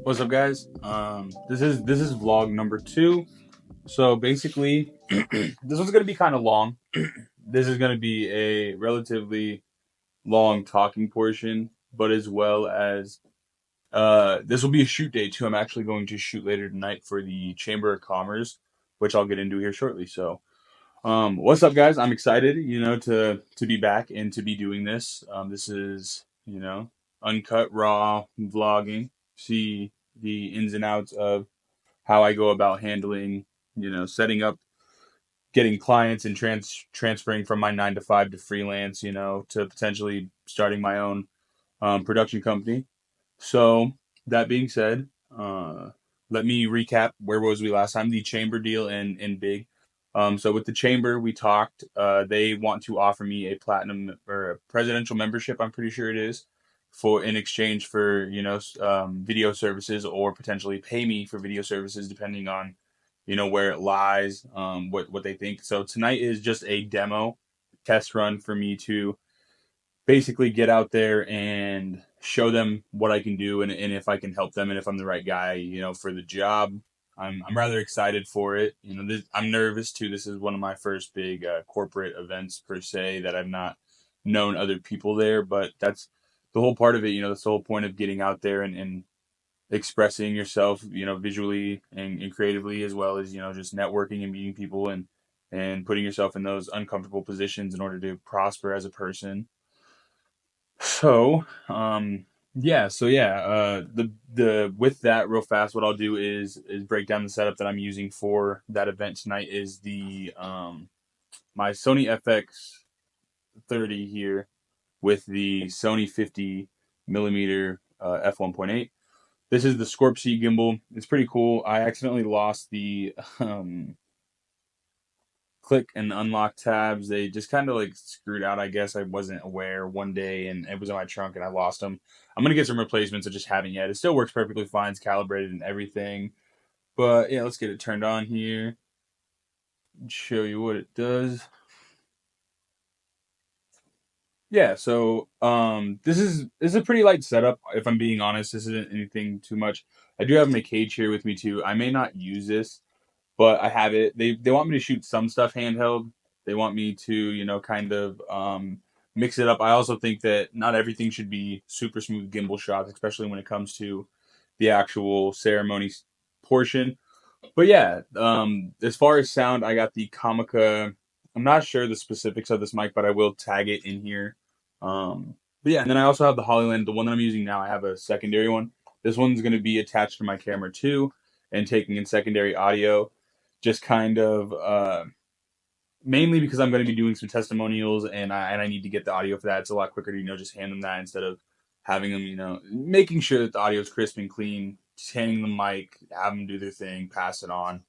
What's up, guys? This is vlog number 2. So basically, this one's gonna be kind of long. This is gonna be a relatively long talking portion, but as well as this will be a shoot day too. I'm actually going to shoot later tonight for the Chamber of Commerce, which I'll get into here shortly. So, what's up, guys? I'm excited, to be back and to be doing this. This is, uncut, raw vlogging. See the ins and outs of how I go about handling, setting up, getting clients and transferring from my 9 to 5 to freelance, to potentially starting my own production company. So that being said, let me recap. Where was we last time? The Chamber deal in Big. So with the Chamber, we talked. They want to offer me a platinum or a presidential membership. I'm pretty sure it is, for in exchange for video services, or potentially pay me for video services depending on where it lies, what they think. So tonight is just a demo test run for me to basically get out there and show them what I can do, and if I can help them, and if I'm the right guy, for the job. I'm rather excited for it. I'm nervous too. This is one of my first big corporate events per se, that I've not known other people there, but that's the whole part of it. That's the whole point of getting out there and expressing yourself, visually and creatively, as well as, just networking and meeting people, and putting yourself in those uncomfortable positions in order to prosper as a person. So, the with that, real fast, what I'll do is break down the setup that I'm using for that event tonight. Is the my Sony FX30 here with the Sony 50 millimeter f1.8. This is the SCORP-C gimbal. It's pretty cool. I accidentally lost the click and unlock tabs. They just kind of like screwed out. I guess I wasn't aware one day, and it was in my trunk and I lost them. I'm gonna get some replacements. I just haven't yet. It still works perfectly fine. It's calibrated and everything. But yeah, let's get it turned on here and show you what it does. Yeah, so this is a pretty light setup. If I'm being honest, this isn't anything too much. I do have my cage here with me too. I may not use this, but I have it. They want me to shoot some stuff handheld. They want me to, kind of mix it up. I also think that not everything should be super smooth gimbal shots, especially when it comes to the actual ceremony portion. But yeah, as far as sound, I got the Comica. I'm not sure the specifics of this mic, but I will tag it in here. But yeah, and then I also have the Hollyland, the one that I'm using now. I have a secondary one. This one's going to be attached to my camera too, and taking in secondary audio, just kind of mainly because I'm going to be doing some testimonials, and I need to get the audio for that. It's a lot quicker to just hand them that instead of having them, making sure that the audio is crisp and clean. Just handing the mic, have them do their thing, pass it on.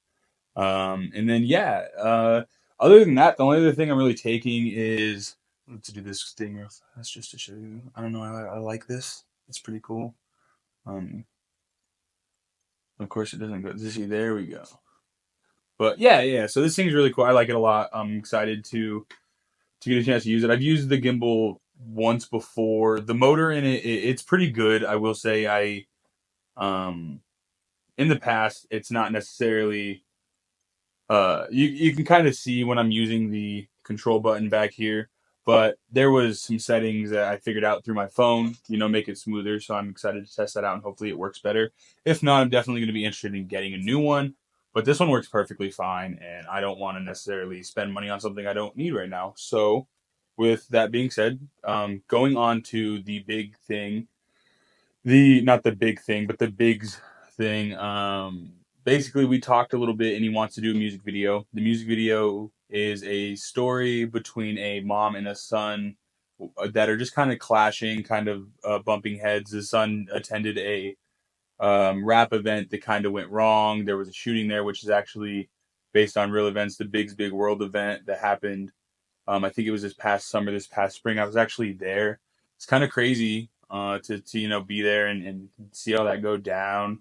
And then yeah, other than that, the only other thing I'm really taking is, let's do this thing real fast just to show you. I don't know, I like this. It's pretty cool. Um, of course it doesn't go. See, there we go. But yeah. So this thing's really cool. I like it a lot. I'm excited to get a chance to use it. I've used the gimbal once before. The motor in it's pretty good. I will say um in the past, it's not necessarily you can kind of see when I'm using the control button back here, but there was some settings that I figured out through my phone, make it smoother. So I'm excited to test that out, and hopefully it works better. If not, I'm definitely going to be interested in getting a new one. But this one works perfectly fine, and I don't want to necessarily spend money on something I don't need right now. So, with that being said, going on to the big thing, the not the big thing, but the bigs thing. Basically, we talked a little bit, and he wants to do a music video. The music video is a story between a mom and a son that are just kind of clashing, kind of bumping heads. The son attended a rap event that kind of went wrong. There was a shooting there, which is actually based on real events. The Big's Big World event that happened. I think it was this past summer, this past spring. I was actually there. It's kind of crazy to be there and see all that go down.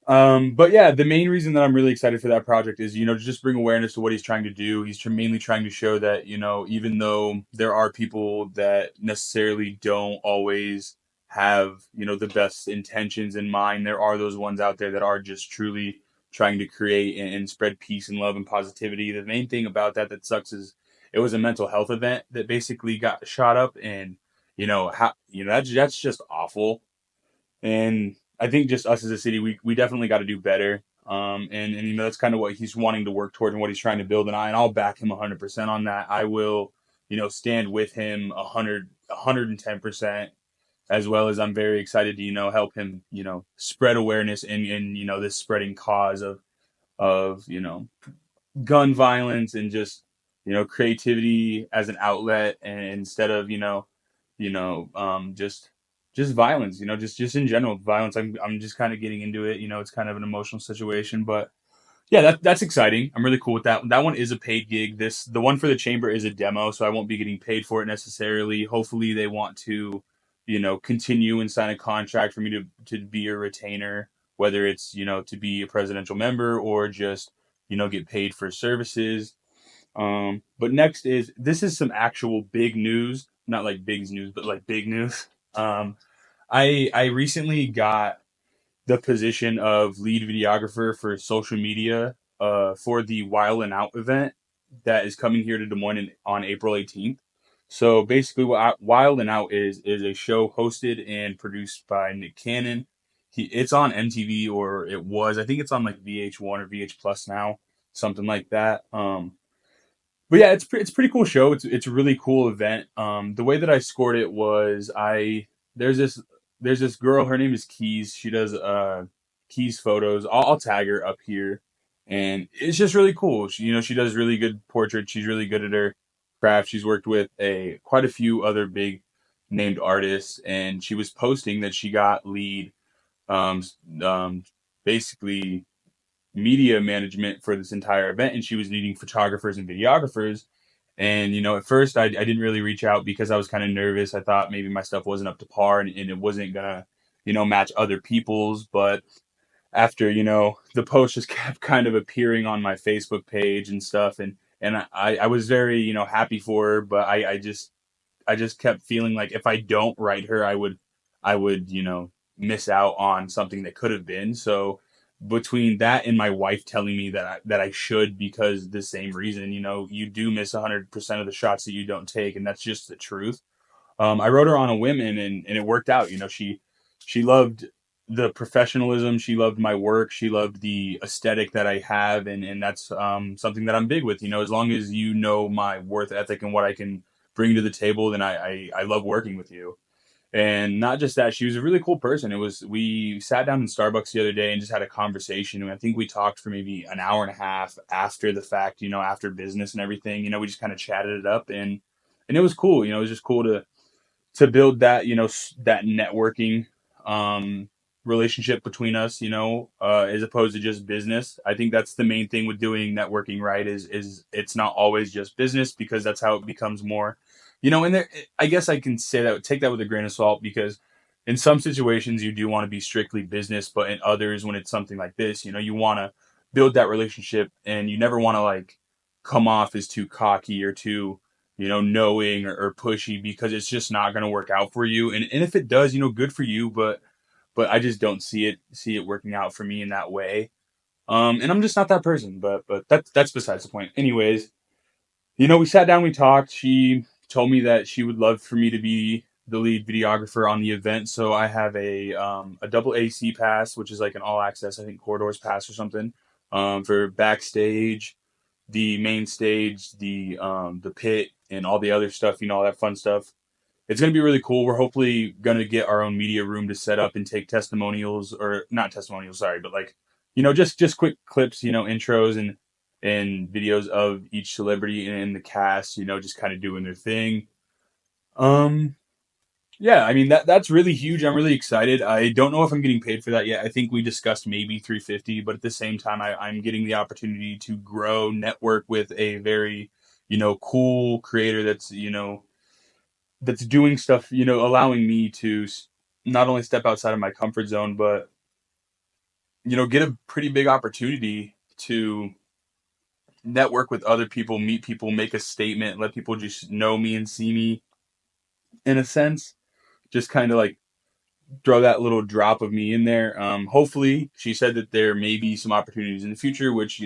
But yeah, the main reason that I'm really excited for that project is, to just bring awareness to what he's trying to do. He's mainly trying to show that, even though there are people that necessarily don't always have, the best intentions in mind. There are those ones out there that are just truly trying to create and spread peace and love and positivity. The main thing about that sucks is it was a mental health event that basically got shot up, and that's just awful. And I think just us as a city, we definitely got to do better. And that's kind of what he's wanting to work toward and what he's trying to build. And I'll back him 100% on that. I will, stand with him 110%, as well as I'm very excited to, help him, spread awareness in this spreading cause of, gun violence and just, creativity as an outlet, and instead of, just violence, just in general violence. I'm just kind of getting into it. It's kind of an emotional situation, but yeah, that's exciting. I'm really cool with that. That one is a paid gig. The one for the chamber is a demo, so I won't be getting paid for it necessarily. Hopefully, they want to, continue and sign a contract for me to be a retainer, whether it's to be a presidential member or just get paid for services. But next is this is some actual big news, not like big news, but like big news. Um, I recently got the position of lead videographer for social media for the Wild and Out event that is coming here to Des Moines on April 18th. So basically, what Wild and Out is a show hosted and produced by Nick Cannon. It's on MTV, or it was. I think it's on like VH1 or VH Plus now, something like that. But yeah, it's a pretty cool show. It's a really cool event. The way that I scored it was there's this there's this girl. Her name is Keys. She does Keys photos. I'll tag her up here, and it's just really cool. She does really good portraits. She's really good at her craft. She's worked with a quite a few other big named artists, and she was posting that she got lead um um basically media management for this entire event, and she was needing photographers and videographers. And at first I didn't really reach out because I was kind of nervous. I thought maybe my stuff wasn't up to par, and it wasn't gonna match other people's. But after the post just kept kind of appearing on my Facebook page and stuff, and I was very happy for her. But I just kept feeling like if I don't write her, I would miss out on something that could have been. So between that and my wife telling me that I should, because the same reason, you do miss 100% of the shots that you don't take, and that's just the truth. I wrote her on a whim, and it worked out. She loved the professionalism. She loved my work. She loved the aesthetic that I have, and that's something that I'm big with. As long as you know my worth ethic and what I can bring to the table, then I love working with you. And not just that, she was a really cool person. We sat down in Starbucks the other day and just had a conversation. And I think we talked for maybe an hour and a half after the fact, after business and everything. We just kind of chatted it up, and it was cool. It was just cool to build that, that networking um, relationship between us, as opposed to just business. I think that's the main thing with doing networking, right? Is it's not always just business, because that's how it becomes more, and there, I guess I can say that, take that with a grain of salt, because in some situations you do want to be strictly business, but in others, when it's something like this, you want to build that relationship, and you never want to like come off as too cocky or too knowing or pushy, because it's just not going to work out for you. And if it does, good for you, but I just don't see it working out for me in that way. And I'm just not that person, but that's besides the point. Anyways, we sat down, we talked. She told me that she would love for me to be the lead videographer on the event. So I have a double AC pass, which is like an all access, I think, corridors pass or something, for backstage, the main stage, the pit, and all the other stuff, all that fun stuff. It's going to be really cool. We're hopefully going to get our own media room to set up and take testimonials, or not testimonials, sorry, but like, just quick clips, intros and videos of each celebrity and the cast, just kind of doing their thing. Um, yeah, I mean that's really huge. I'm really excited. I don't know if I'm getting paid for that yet. I think we discussed maybe 350, but at the same time, I'm getting the opportunity to grow, network with a very, cool creator that's doing stuff, allowing me to not only step outside of my comfort zone, but get a pretty big opportunity to network with other people, meet people, make a statement, let people just know me and see me in a sense. Just kind of like throw that little drop of me in there. Hopefully, she said that there may be some opportunities in the future, which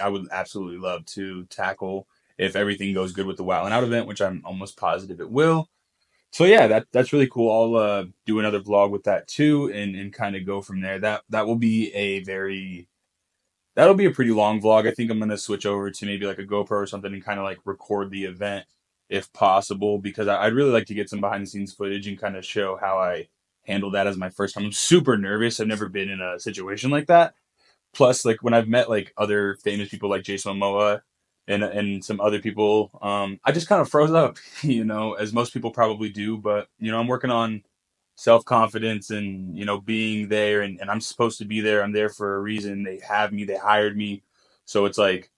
I would absolutely love to tackle if everything goes good with the Wow and Out event, which I'm almost positive it will. So yeah, that's really cool. I'll do another vlog with that too, and kind of go from there. That will be a very that'll be a pretty long vlog. I think I'm gonna switch over to maybe like a GoPro or something and kind of like record the event if possible, because I'd really like to get some behind the scenes footage and kind of show how I handled that as my first time. I'm super nervous. I've never been in a situation like that. Plus, like when I've met like other famous people like Jason Momoa and some other people, I just kind of froze up, as most people probably do. But I'm working on self confidence and being there, and I'm supposed to be there. I'm there for a reason. They have me. They hired me, so it's like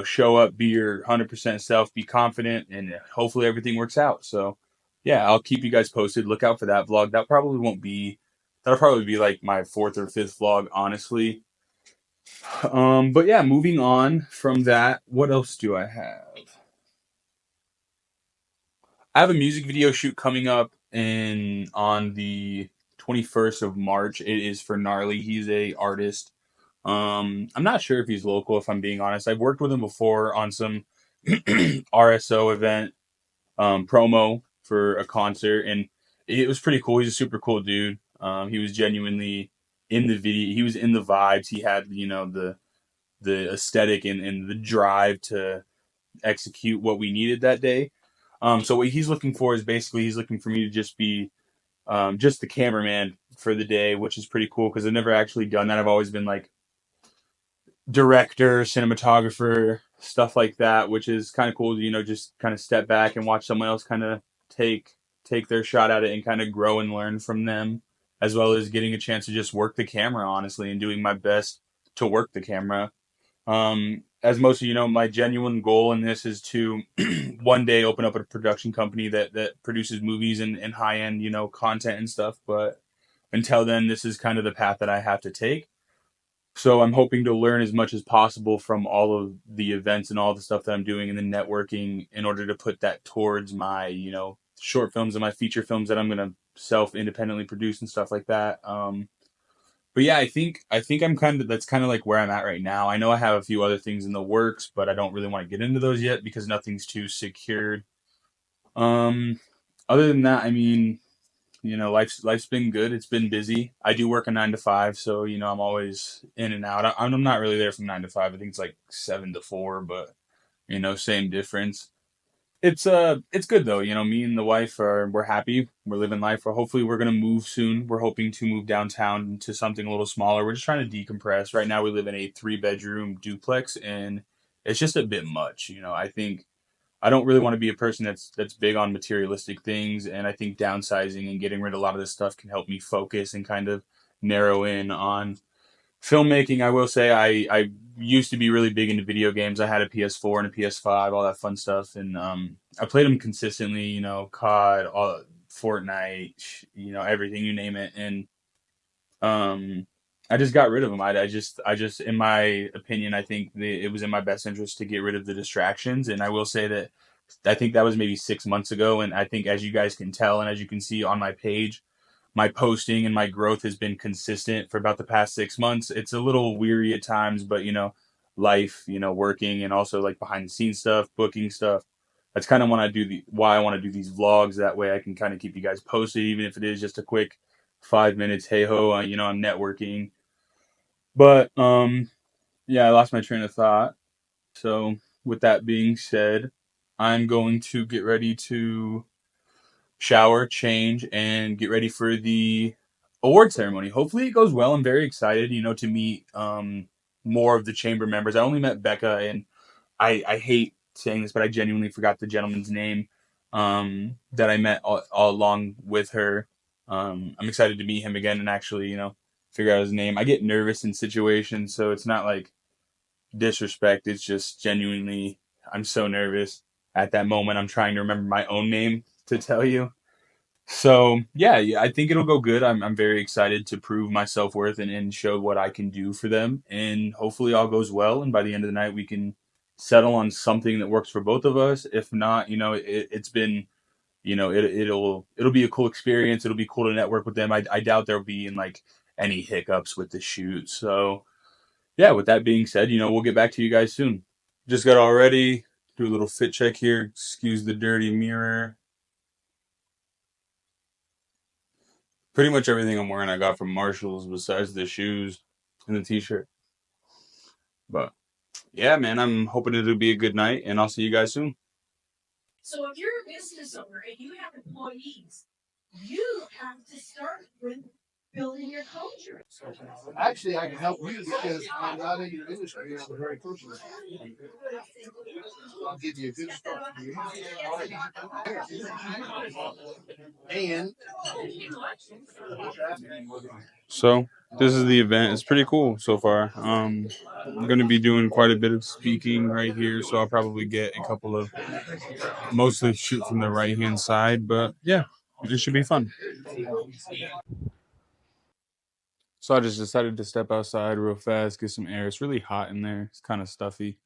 show up, be your 100% self, be confident, and hopefully everything works out. So yeah, I'll keep you guys posted. Look out for that vlog. That'll probably be like my fourth or fifth vlog, honestly. But yeah, moving on from that, what else do I have? I have a music video shoot coming up in on the 21st of March. It is for Gnarly. He's a artist. I'm not sure if he's local, if I'm being honest. I've worked with him before on some RSO event promo for a concert, and it was pretty cool. He's a super cool dude. He was genuinely in the video. He was in the vibes. He had the aesthetic and the drive to execute what we needed that day. So what he's looking for is basically he's looking for me to just be just the cameraman for the day, which is pretty cool because I've never actually done that. I've always been like director, cinematographer, stuff like that, which is kind of cool to, just kind of step back and watch someone else kind of take their shot at it and kind of grow and learn from them, as well as getting a chance to just work the camera, honestly, and doing my best to work the camera. As most of you know, my genuine goal in this is to one day open up a production company that produces movies and high end, content and stuff. But until then, this is kind of the path that I have to take. So I'm hoping to learn as much as possible from all of the events and all the stuff that I'm doing and the networking in order to put that towards my, short films and my feature films that I'm going to self independently produce and stuff like that. But yeah, I think that's kind of like where I'm at right now. I know I have a few other things in the works, but I don't really want to get into those yet because nothing's too secured. Um, Other than that, I mean, life's been good. It's been busy. I do work a 9 to 5, so I'm always in and out. I'm not really there from 9 to 5. I think it's like 7 to 4, but same difference. It's good though. Me and the wife we're happy. We're living life. Hopefully we're gonna move soon. We're hoping to move downtown to something a little smaller. We're just trying to decompress. Right now we live in a 3 bedroom duplex, and it's just a bit much. I think I don't really want to be a person that's big on materialistic things, and I think downsizing and getting rid of a lot of this stuff can help me focus and kind of narrow in on filmmaking. I will say I used to be really big into video games. I had a PS4 and a PS5, all that fun stuff, and I played them consistently. COD, all Fortnite, everything you name it, and um, I just got rid of them. I just, in my opinion, I think it was in my best interest to get rid of the distractions. And I will say that I think that was maybe 6 months ago. And I think, as you guys can tell, and as you can see on my page, my posting and my growth has been consistent for about the past 6 months. It's a little weary at times, but life, working and also like behind the scenes stuff, booking stuff. That's kind of when why I want to do these vlogs. That way I can kind of keep you guys posted, even if it is just a quick 5 minutes. Hey ho, I'm networking. But yeah, I lost my train of thought. So with that being said, I'm going to get ready to shower, change, and get ready for the award ceremony. Hopefully it goes well. I'm very excited, to meet more of the chamber members. I only met Becca, and I hate saying this, but I genuinely forgot the gentleman's name that I met all along with her. I'm excited to meet him again and actually, figure out his name. I get nervous in situations, so it's not like disrespect. It's just genuinely, I'm so nervous at that moment. I'm trying to remember my own name to tell you. So yeah, I think it'll go good. I'm very excited to prove my self worth and show what I can do for them. And hopefully all goes well. And by the end of the night, we can settle on something that works for both of us. If not, it's been you know, it'll be a cool experience. It'll be cool to network with them. I doubt there'll be like any hiccups with the shoot. So yeah, with that being said, you know, we'll get back to you guys soon. Just got all ready. Do a little fit check here. Excuse the dirty mirror. Pretty much everything I'm wearing I got from Marshalls besides the shoes and the t-shirt. But yeah, man, I'm hoping it'll be a good night, and I'll see you guys soon. So if you're a business owner and you have employees, you have to start with building your culture. Actually, I can help you because I'm not in your industry. I'm very personal. I'll give you a good start. And so this is the event. It's pretty cool so far. I'm going to be doing quite a bit of speaking right here, so I'll probably get a couple of mostly shoot from the right hand side, but yeah, it should be fun. So I just decided to step outside real fast, get some air. It's really hot in there. It's kind of stuffy.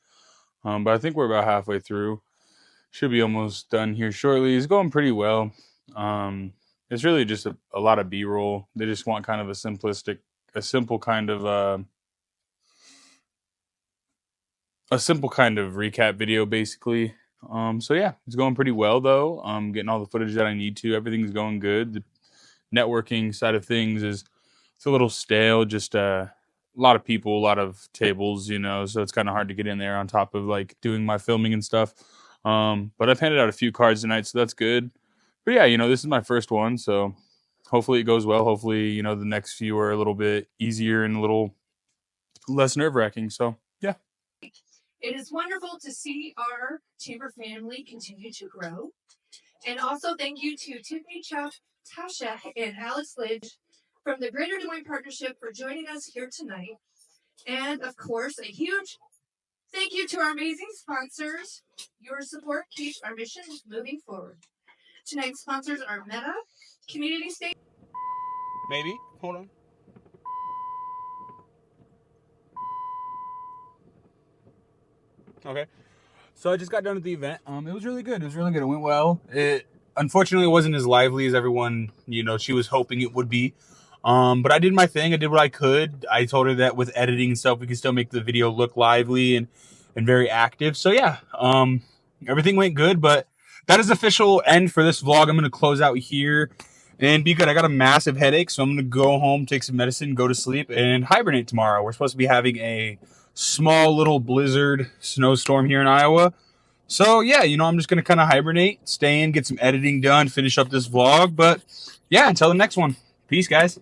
But I think we're about halfway through. Should be almost done here shortly. It's going pretty well. It's really just a lot of B-roll. They just want kind of a simple kind of recap video, basically. So yeah, it's going pretty well though. Getting all the footage that I need to. Everything's going good. The networking side of things it's a little stale. Just a lot of people, a lot of tables, you know. So it's kind of hard to get in there on top of like doing my filming and stuff. But I've handed out a few cards tonight, so that's good. But yeah, you know, this is my first one, so hopefully it goes well. Hopefully, you know, the next few are a little bit easier and a little less nerve-wracking. So yeah. It is wonderful to see our chamber family continue to grow. And also thank you to Tiffany Tashek and Alex Lidge from the Greater Des Moines Partnership for joining us here tonight. And of course, a huge thank you to our amazing sponsors. Your support keeps our mission moving forward. Tonight's sponsors are Meta, Community State. Maybe. Hold on. Okay. So I just got done with the event. It was really good. It was really good. It went well. It unfortunately wasn't as lively as everyone, you know, she was hoping it would be. But I did my thing. I did what I could. I told her that with editing and stuff, we could still make the video look lively and very active. So yeah, everything went good. But that is official end for this vlog. I'm gonna close out here and be good. I got a massive headache, so I'm gonna go home, take some medicine, go to sleep, and hibernate tomorrow. We're supposed to be having a small little blizzard snowstorm here in Iowa. So yeah, you know, I'm just gonna kind of hibernate, stay in, get some editing done, finish up this vlog. But yeah, until the next one. Peace, guys.